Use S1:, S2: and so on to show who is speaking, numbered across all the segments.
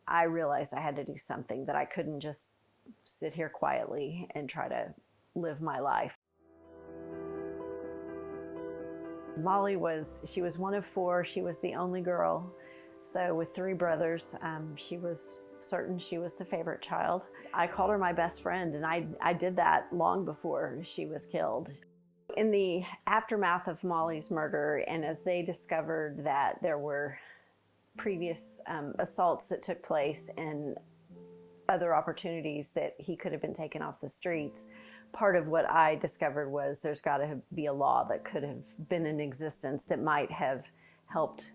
S1: I realized I had to do something, that I couldn't just sit here quietly and try to live my life. Molly she was one of four. She was the only girl. So with three brothers, she was certain she was the favorite child. I called her my best friend, and I did that long before she was killed. In the aftermath of Molly's murder, and as they discovered that there were previous assaults that took place and other opportunities that he could have been taken off the streets, part of what I discovered was there's got to be a law that could have been in existence that might have helped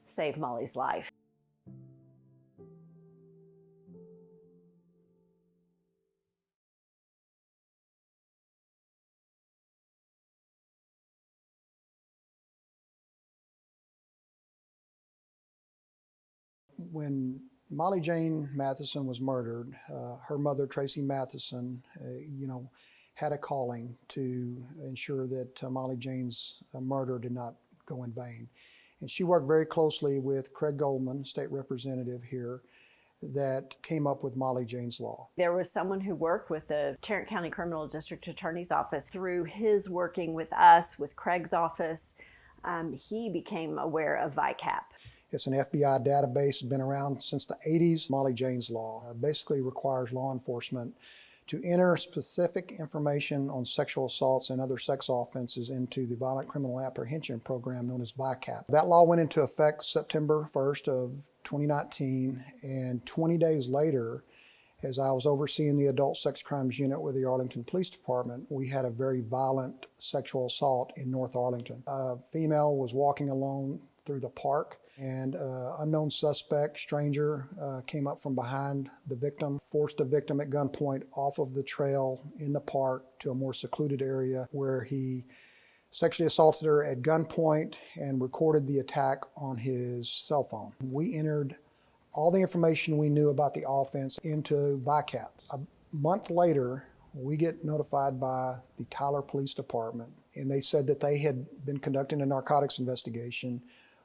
S1: save Molly's life.
S2: When Molly Jane Matheson was murdered, her mother, Tracy Matheson, had a calling to ensure that Molly Jane's murder did not go in vain. And she worked very closely with Craig Goldman, state representative here, that came up with Molly Jane's Law.
S1: There was someone who worked with the Tarrant County Criminal District Attorney's Office. Through his working with us, with Craig's office, he became aware of VICAP.
S2: It's an FBI database, been around since the 80s. Molly Jane's Law basically requires law enforcement to enter specific information on sexual assaults and other sex offenses into the Violent Criminal Apprehension Program known as VICAP. That law went into effect September 1st of 2019, and 20 days later, as I was overseeing the Adult Sex Crimes Unit with the Arlington Police Department, we had a very violent sexual assault in North Arlington. A female was walking alone through the park, and unknown suspect, stranger, came up from behind the victim, forced the victim at gunpoint off of the trail in the park to a more secluded area, where he sexually assaulted her at gunpoint and recorded the attack on his cell phone. We entered all the information we knew about the offense into VICAP. A month later, we get notified by the Tyler Police Department, and they said that they had been conducting a narcotics investigation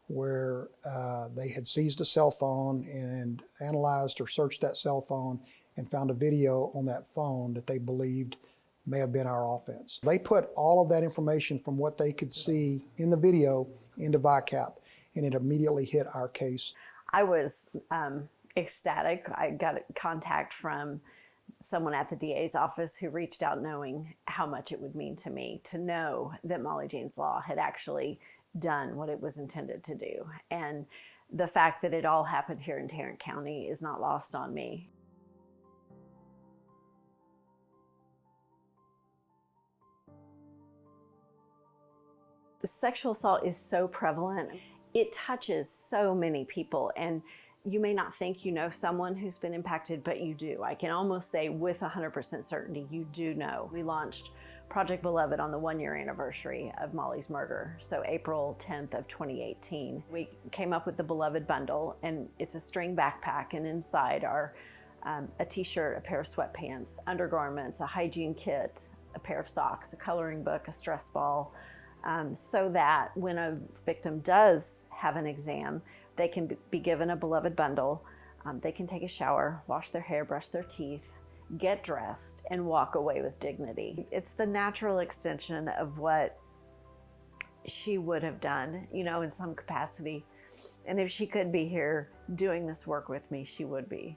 S2: where they had seized a cell phone and analyzed or searched that cell phone and found a video on that phone that they believed may have been our offense. They put all of that information from what they could see in the video into VICAP, and it immediately hit our case.
S1: I was ecstatic. I got contact from someone at the DA's office who reached out knowing how much it would mean to me to know that Molly Jane's Law had actually done what it was intended to do. And the fact that it all happened here in Tarrant County is not lost on me. Sexual assault is so prevalent. It touches so many people, and you may not think you know someone who's been impacted, but you do. I can almost say with 100% certainty, you do know. We launched Project Beloved on the 1-year anniversary of Molly's murder, so April 10th of 2018. We came up with the Beloved bundle, and it's a string backpack, and inside are a t-shirt, a pair of sweatpants, undergarments, a hygiene kit, a pair of socks, a coloring book, a stress ball, so that when a victim does have an exam, they can be given a Beloved bundle. They can take a shower, wash their hair, brush their teeth, get dressed, and walk away with dignity. It's the natural extension of what she would have done, in some capacity. And if she could be here doing this work with me, she would be.